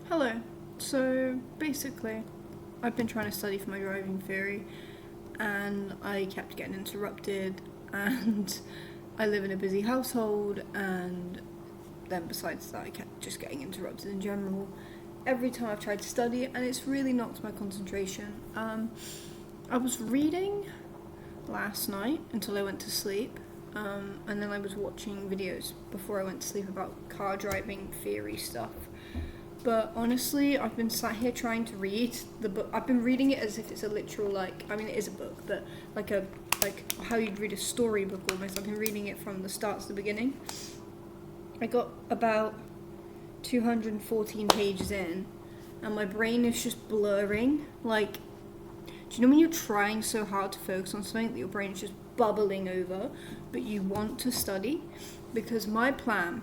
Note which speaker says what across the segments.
Speaker 1: Hello. So basically, I've been trying to study for my driving theory and I kept getting interrupted and I live in a busy household, and then besides that I kept just getting interrupted in general every time I've tried to study, and it's really knocked my concentration. I was reading last night until I went to sleep, and then I was watching videos before I went to sleep about car driving theory stuff. But honestly, I've been sat here trying to read the book. I've been reading it as if it's a literal, it is a book, but like how you'd read a storybook almost. I've been reading it from the start to the beginning. I got about 214 pages in, and my brain is just blurring. Do you know when you're trying so hard to focus on something that your brain is just bubbling over, but you want to study? Because my plan,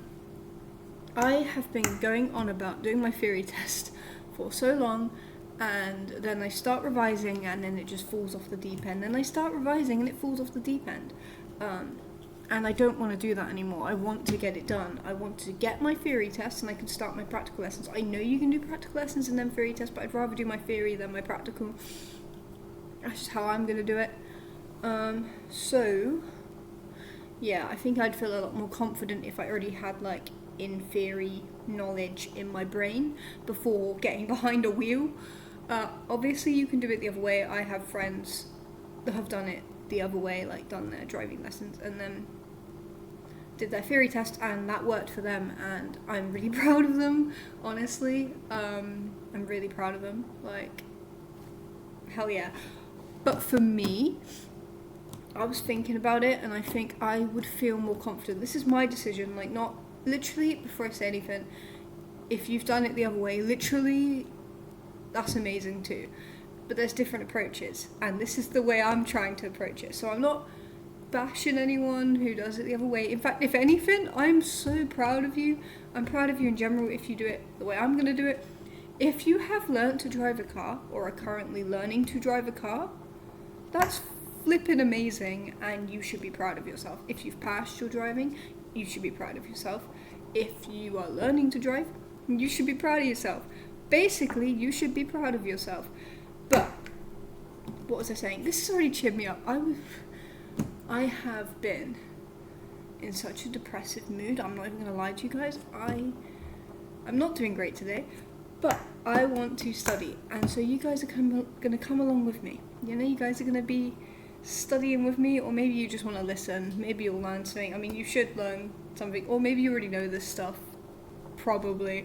Speaker 1: I have been going on about doing my theory test for so long, and then I start revising and then it just falls off the deep end. Then I start revising and it falls off the deep end. And I don't want to do that anymore. I want to get it done. I want to get my theory test and I can start my practical lessons. I know you can do practical lessons and then theory tests, but I'd rather do my theory than my practical. That's just how I'm going to do it. Yeah, I think I'd feel a lot more confident if I already had in theory knowledge in my brain before getting behind a wheel. Obviously you can do it the other way. I have friends that have done it the other way, done their driving lessons and then did their theory test, and that worked for them, and I'm really proud of them, honestly. I'm really proud of them, hell yeah. But for me, I was thinking about it and I think I would feel more confident. This is my decision, not literally, before I say anything, if you've done it the other way, literally, that's amazing too. But there's different approaches, and this is the way I'm trying to approach it. So I'm not bashing anyone who does it the other way. In fact, if anything, I'm so proud of you. I'm proud of you in general if you do it the way I'm going to do it. If you have learnt to drive a car, or are currently learning to drive a car, that's flipping amazing, and you should be proud of yourself. If you've passed your driving, you should be proud of yourself. If you are learning to drive, you should be proud of yourself. Basically, you should be proud of yourself. But, what was I saying? This has already cheered me up. I have been in such a depressive mood. I'm not even going to lie to you guys. I'm not doing great today, but I want to study. And so you guys are going to come along with me. You guys are going to be studying with me, or maybe you just want to listen. Maybe you'll learn something. I mean, you should learn something, or maybe you already know this stuff. Probably.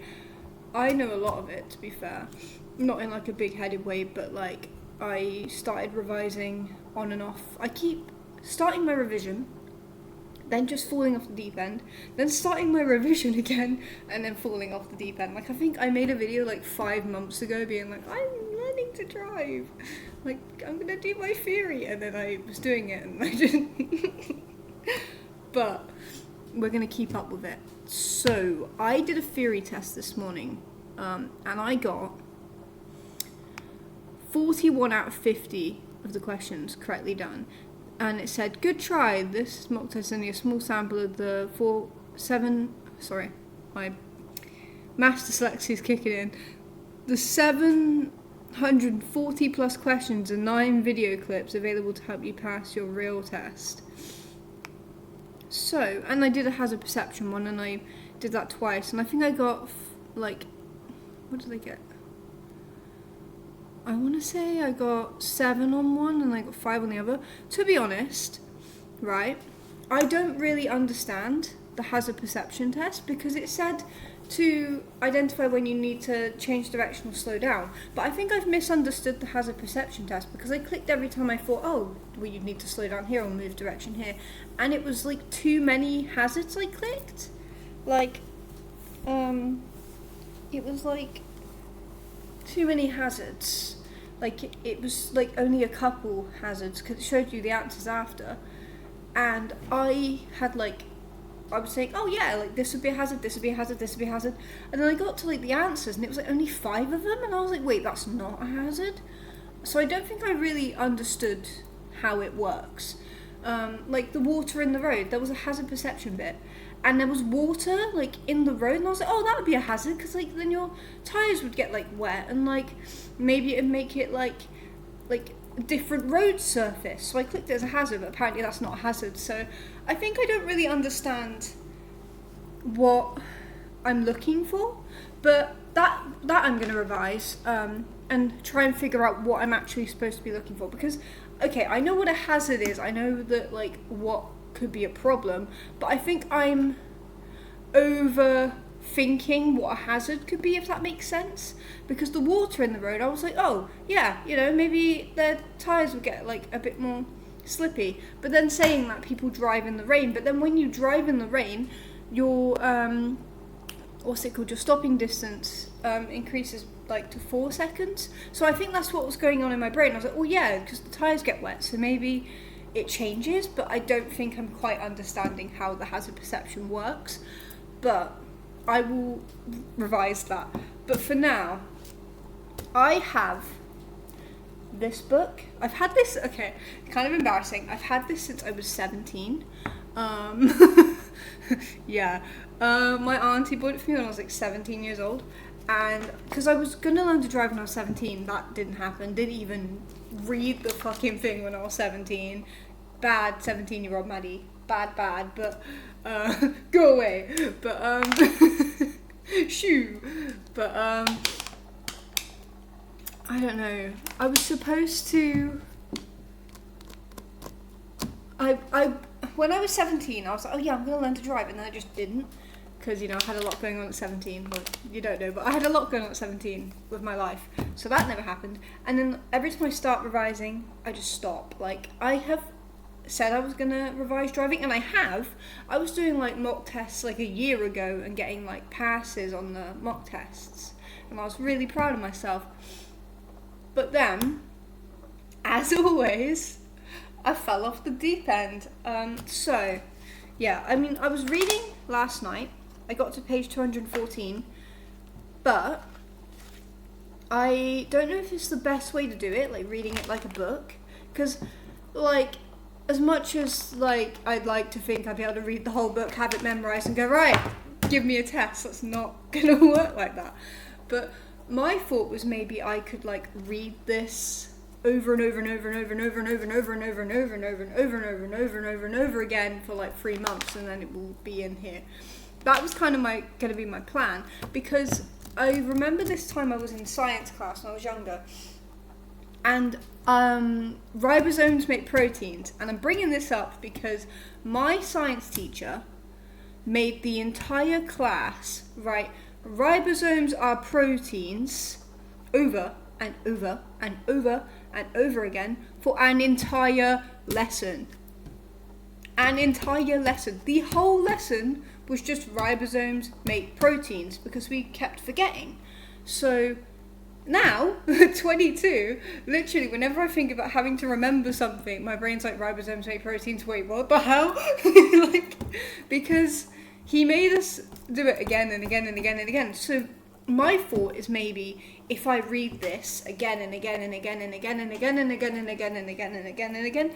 Speaker 1: I know a lot of it, to be fair. Not in a big-headed way, but I started revising on and off. I keep starting my revision, then just falling off the deep end, then starting my revision again, and then falling off the deep end. I think I made a video 5 months ago being I'm learning to drive. I'm gonna do my theory, and then I was doing it and I didn't. But we're gonna keep up with it. So I did a theory test this morning, and I got 41 out of 50 of the questions correctly done. And it said, good try, this mock test is only a small sample of the my maths dyslexia is kicking in. The 740 plus questions and 9 video clips available to help you pass your real test. So, and I did a hazard perception one, and I did that twice, and I think I got, what did I get? I want to say I got 7 on one and I got 5 on the other. To be honest, right, I don't really understand the hazard perception test because it said to identify when you need to change direction or slow down. But I think I've misunderstood the hazard perception test because I clicked every time I thought, oh, well, you need to slow down here or move direction here. And it was too many hazards I clicked. It was too many hazards. It was only a couple hazards because it showed you the answers after, and I had I was saying, oh yeah, this would be a hazard, this would be a hazard, this would be a hazard, and then I got to the answers and it was only 5 of them, and I was wait, that's not a hazard. So I don't think I really understood how it works. The water in the road, there was a hazard perception bit, and there was water like in the road, and I was like, oh, that would be a hazard, because like then your tires would get like wet, and like maybe it'd make it like a different road surface. So I clicked it as a hazard, but apparently that's not a hazard. So I think I don't really understand what I'm looking for, but that I'm going to revise and try and figure out what I'm actually supposed to be looking for, because okay, I know what a hazard is, I know that like what could be a problem, but I think I'm overthinking what a hazard could be, if that makes sense, because the water in the road, I was like, oh yeah, you know, maybe their tires would get like a bit more slippy, but then saying that people drive in the rain, but then when you drive in the rain, your what's it called, your stopping distance increases like to 4 seconds. So I think that's what was going on in my brain. I was like, oh yeah, because the tires get wet, so maybe it changes, but I don't think I'm quite understanding how the hazard perception works, but I will revise that. But for now, I have this book. I've had this, okay, kind of embarrassing, I've had this since I was 17. Yeah, my auntie bought it for me when I was like 17 years old, and because I was gonna learn to drive when I was 17, that didn't happen. Didn't even read the fucking thing when I was 17. Bad 17-year-old Maddie. Bad, but go away. But shoo. But I don't know. I was supposed to. When I was 17, I was like, oh yeah, I'm gonna learn to drive, and then I just didn't, because, you know, I had a lot going on at 17. Well, you don't know, but I had a lot going on at 17 with my life, so that never happened. And then every time I start revising, I just stop. Like, I have said I was gonna revise driving, and I have. I was doing like mock tests like a year ago and getting like passes on the mock tests, and I was really proud of myself. But then, as always, I fell off the deep end. So, yeah, I mean, I was reading last night. I got to page 214, but I don't know if it's the best way to do it, like reading it like a book, because, like, as much as, like, I'd like to think I'd be able to read the whole book, have it memorized, and go, right, give me a test, that's not gonna work like that. But my thought was maybe I could, like, read this over and over and over and over and over and over and over and over and over and over and over and over and over and over and over again for like 3 months, and then it will be in here. That was kind of going to be my plan, because I remember this time I was in science class when I was younger, and ribosomes make proteins, and I'm bringing this up because my science teacher made the entire class write ribosomes are proteins over and over and over and over again for an entire lesson. An entire lesson. The whole lesson was just ribosomes make proteins, because we kept forgetting. So now, at 22, literally whenever I think about having to remember something, my brain's like, ribosomes make proteins, wait, what the hell? Like, because he made us do it again and again and again and again. So my thought is maybe if I read this again and again and again and again and again and again and again and again and again and again,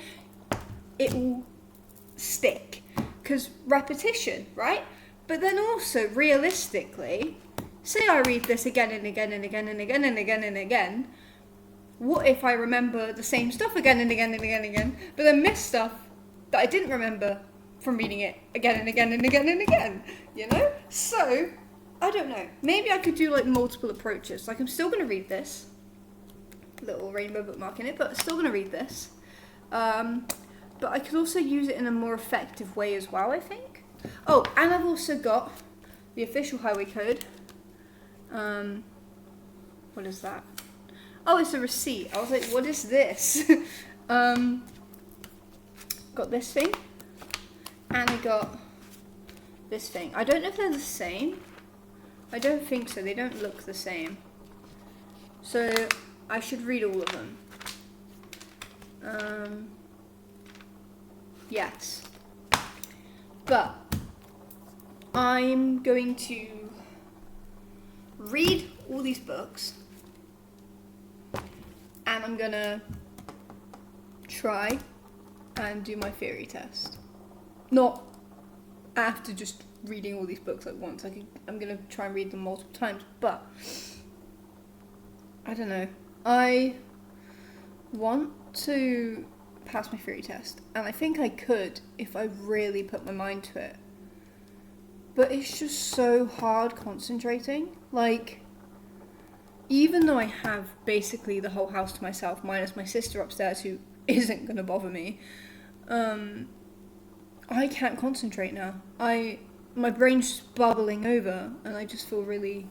Speaker 1: it will stick. Because repetition, right? But then also, realistically, say I read this again and again and again and again and again and again, what if I remember the same stuff again and again and again and again, but then miss stuff that I didn't remember from reading it again and again and again and again, you know? So I don't know. Maybe I could do like multiple approaches. Like, I'm still going to read this. Little rainbow bookmark in it, but I'm still going to read this. But I could also use it in a more effective way as well, I think. Oh, and I've also got the official highway code. What is that? Oh, it's a receipt. I was like, what is this? Got this thing. And I got this thing. I don't know if they're the same. I don't think so. They don't look the same. So I should read all of them. Yes. But I'm going to read all these books, and I'm gonna try and do my theory test. Not, I have to just reading all these books at once. I'm gonna try and read them multiple times, but I don't know. I want to pass my theory test, and I think I could if I really put my mind to it. But it's just so hard concentrating. Like, even though I have basically the whole house to myself, minus my sister upstairs who isn't gonna bother me, I can't concentrate now. My brain's just bubbling over, and I just feel really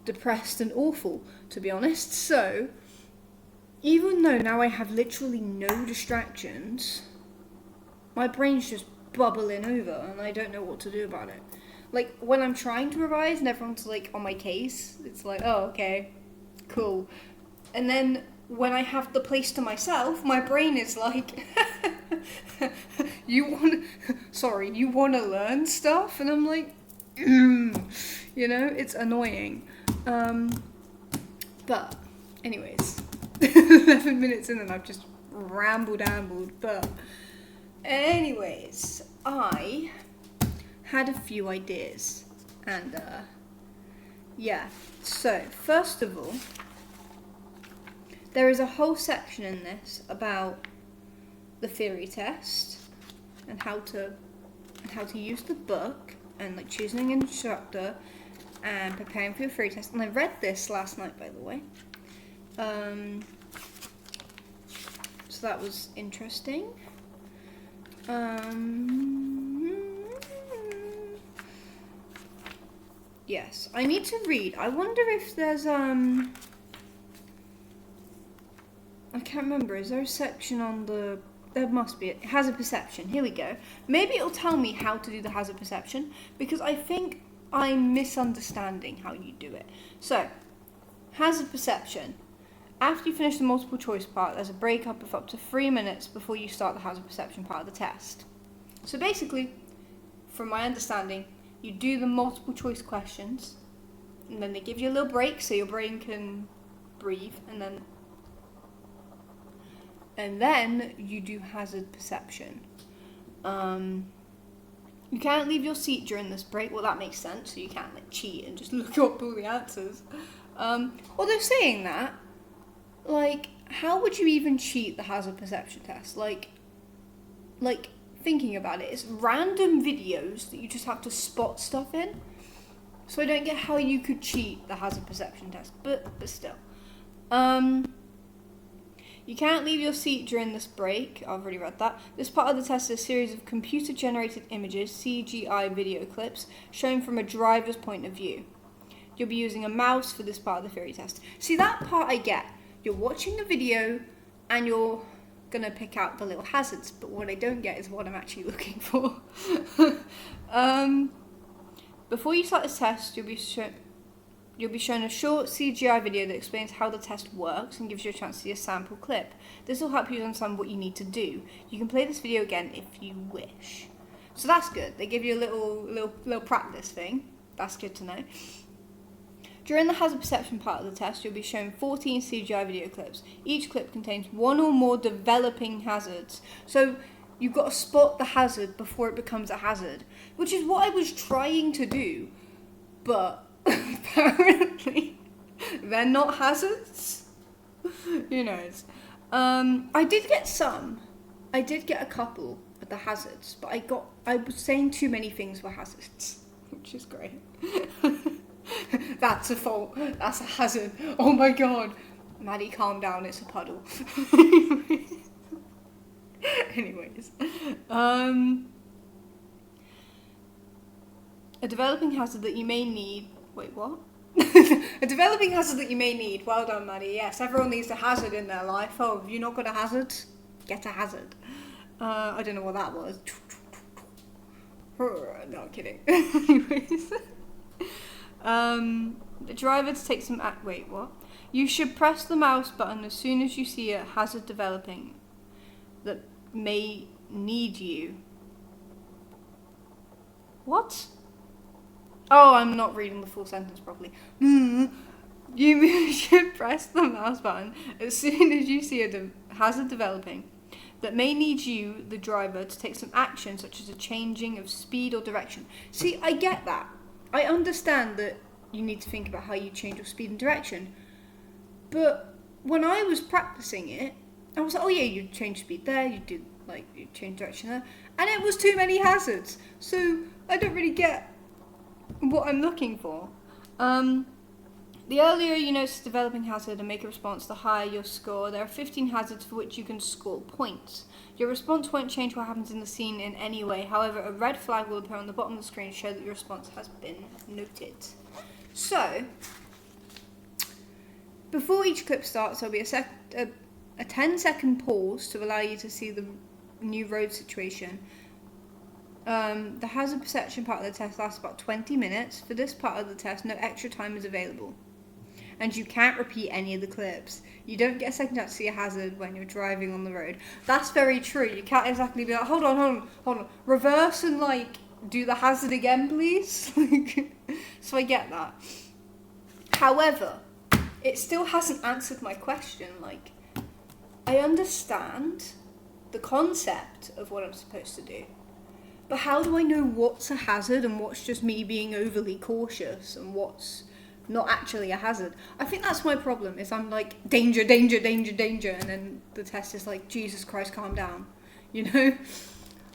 Speaker 1: depressed and awful, to be honest. So, even though now I have literally no distractions, my brain's just bubbling over, and I don't know what to do about it. Like, when I'm trying to revise and everyone's like on my case, it's like, oh, okay, cool. And then when I have the place to myself, my brain is like, you want to learn stuff? And I'm like, you know, it's annoying. But anyways, 11 minutes in and I've just rambled. But anyways, I had a few ideas, and yeah. So first of all, there is a whole section in this about the theory test and how to use the book and like choosing an instructor and preparing for your theory test. And I read this last night, by the way. So that was interesting. Yes, I need to read. I wonder if there's I can't remember. Is there a section on the... There must be. Hazard perception. Here we go. Maybe it'll tell me how to do the hazard perception, because I think I'm misunderstanding how you do it. So, hazard perception. After you finish the multiple choice part, there's a break up of up to 3 minutes before you start the hazard perception part of the test. So basically, from my understanding, you do the multiple choice questions, and then they give you a little break so your brain can breathe, and then you do hazard perception. You can't leave your seat during this break. Well, that makes sense, so you can't like cheat and just look up all the answers. Although saying that, like, how would you even cheat the hazard perception test? Like thinking about it, it's random videos that you just have to spot stuff in. So I don't get how you could cheat the hazard perception test, but still. You can't leave your seat during this break. I've already read that. This part of the test is a series of computer-generated images, CGI video clips, shown from a driver's point of view. You'll be using a mouse for this part of the theory test. See, that part I get. You're watching a video and you're going to pick out the little hazards, but what I don't get is what I'm actually looking for. Before you start this test, you'll be shown a short CGI video that explains how the test works and gives you a chance to see a sample clip. This will help you understand what you need to do. You can play this video again if you wish. So that's good. They give you a little practice thing. That's good to know. During the hazard perception part of the test, you'll be shown 14 CGI video clips. Each clip contains one or more developing hazards. So you've got to spot the hazard before it becomes a hazard, which is what I was trying to do, but apparently they're not hazards. Who knows? I did get a couple of the hazards, but I was saying too many things were hazards, which is great. That's a fault. That's a hazard. Oh my god. Maddie, calm down. It's a puddle. Anyways. A developing hazard that you may need... Wait, what? A developing hazard that you may need. Well done, Maddie. Yes, everyone needs a hazard in their life. Oh, have you not got a hazard? Get a hazard. I don't know what that was. No, I'm kidding. Anyways. The driver to take some... Wait, what? You should press the mouse button as soon as you see a hazard developing that may need you. What? Oh, I'm not reading the full sentence properly. You should press the mouse button as soon as you see a hazard developing that may need you, the driver, to take some action, such as a changing of speed or direction. See, I get that. I understand that you need to think about how you change your speed and direction. But when I was practicing it, I was like, oh yeah, you change speed there, you change direction there. And it was too many hazards. So I don't really get what I'm looking for. The earlier you notice a developing hazard and make a response, the higher your score. There are 15 hazards for which you can score points. Your response won't change what happens in the scene in any way. However, a red flag will appear on the bottom of the screen to show that your response has been noted. So, before each clip starts, there'll be a 10-second pause to allow you to see the new road situation. The hazard perception part of the test lasts about 20 minutes. For this part of the test, no extra time is available. And you can't repeat any of the clips. You don't get a second chance to see a hazard when you're driving on the road. That's very true. You can't exactly be like, hold on, reverse and do the hazard again, please. So I get that. However, it still hasn't answered my question. I understand the concept of what I'm supposed to do. But how do I know what's a hazard and what's just me being overly cautious and what's not actually a hazard? I think that's my problem, is I'm like, danger, danger, danger, danger, and then the test is like, Jesus Christ, calm down,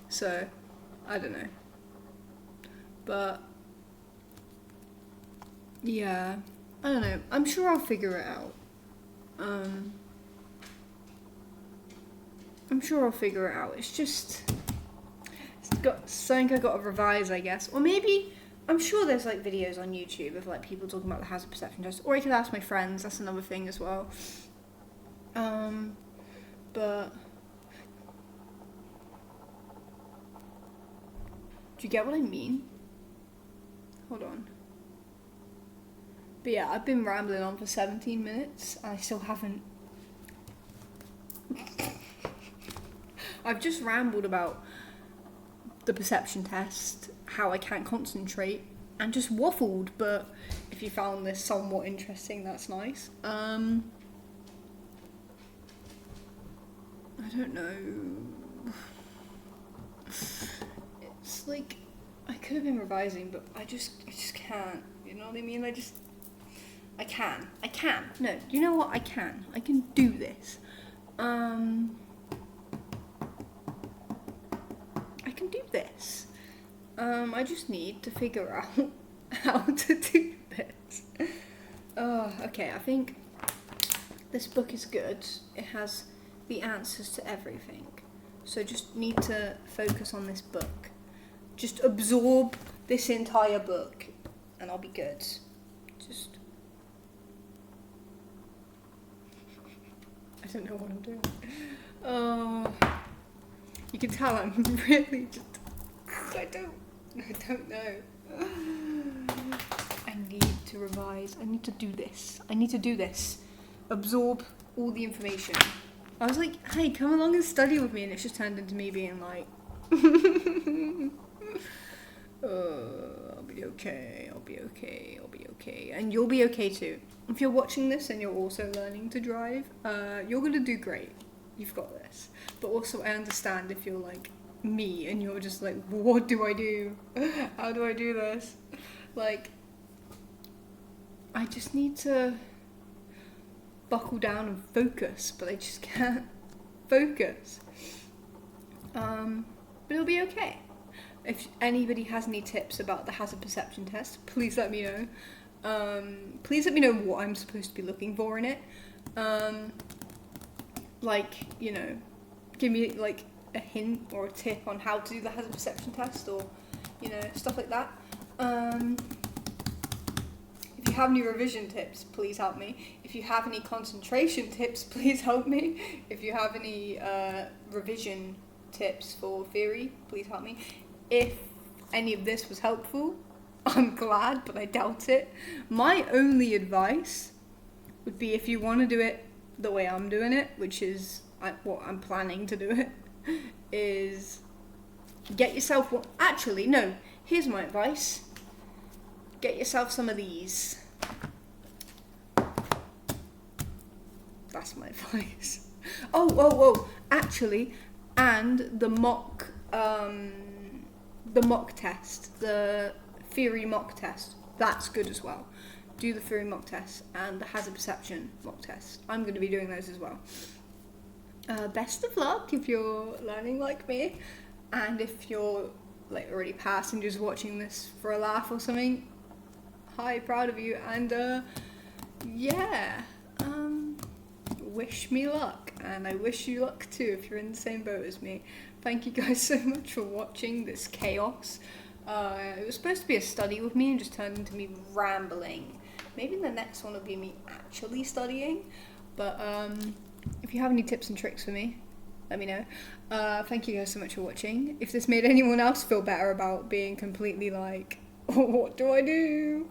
Speaker 1: So, I don't know. But, yeah, I don't know. I'm sure I'll figure it out. I'm sure I'll figure it out. It's just... got something I got to revise, I guess. Or maybe, I'm sure there's videos on YouTube of people talking about the hazard perception test. Or I could ask my friends, that's another thing as well. But do you get what I mean? Hold on. But yeah, I've been rambling on for 17 minutes and I still haven't... I've just rambled about the perception test, how I can't concentrate, and just waffled, but if you found this somewhat interesting, that's nice. I don't know. It's I could have been revising, but I just can't, you know what I mean? I can. No, you know what? I can do this. I can do this. I just need to figure out how to do this. Okay, I think this book is good. It has the answers to everything. So just need to focus on this book. Just absorb this entire book and I'll be good. I don't know what I'm doing. You can tell I'm really just... I don't know. I need to revise. I need to do this. Absorb all the information. I was like, hey, come along and study with me, and it's just turned into me being like... I'll be okay. And you'll be okay too. If you're watching this and you're also learning to drive, you're gonna do great. You've got this. But also I understand if you're like me and you're just like, what do I do? How do I do this? I just need to buckle down and focus, but I just can't focus. But it'll be okay. If anybody has any tips about the hazard perception test, please let me know. Please let me know what I'm supposed to be looking for in it. Give me a hint or a tip on how to do the hazard perception test, or stuff like that. If you have any revision tips, please help me. If you have any concentration tips, please help me. If you have any revision tips for theory, please help me. If any of this was helpful, I'm glad, but I doubt it. My only advice would be, if you want to do it the way I'm doing it, which is what I'm planning to do it, is get yourself... Actually, no. Here's my advice. Get yourself some of these. That's my advice. Oh. Actually, and the mock test, the theory mock test. That's good as well. Do the theory mock test and the hazard perception mock test. I'm going to be doing those as well. Best of luck if you're learning like me, and if you're like already passed and just watching this for a laugh or something, hi, proud of you. And yeah, wish me luck, and I wish you luck too if you're in the same boat as me. Thank you guys so much for watching this chaos. It was supposed to be a study with me and just turned into me rambling. Maybe the next one will be me actually studying, but if you have any tips and tricks for me, let me know. Thank you guys so much for watching. If this made anyone else feel better about being completely like, oh, what do I do?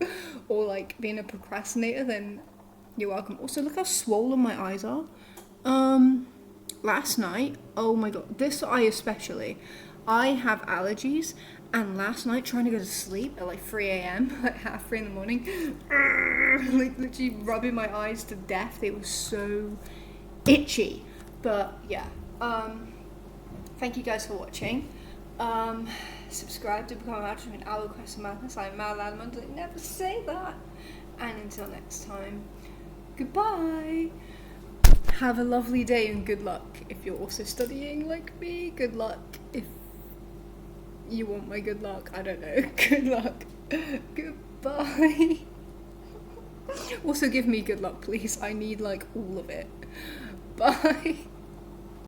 Speaker 1: Or like being a procrastinator, then you're welcome. Also, look how swollen my eyes are. Last night, oh my god, this eye especially, I have allergies, and last night trying to go to sleep at like 3 a.m, like half 3 in the morning, like literally rubbing my eyes to death. They were so itchy. But yeah, thank you guys for watching. Subscribe to become a match with an Owl Quest of Madness. I'm Madalada Munden. Never say that. And until next time, goodbye. Have a lovely day and good luck if you're also studying like me. Good luck if you want my good luck. I don't know. Good luck. Goodbye. Also give me good luck, please. I need like all of it. Bye.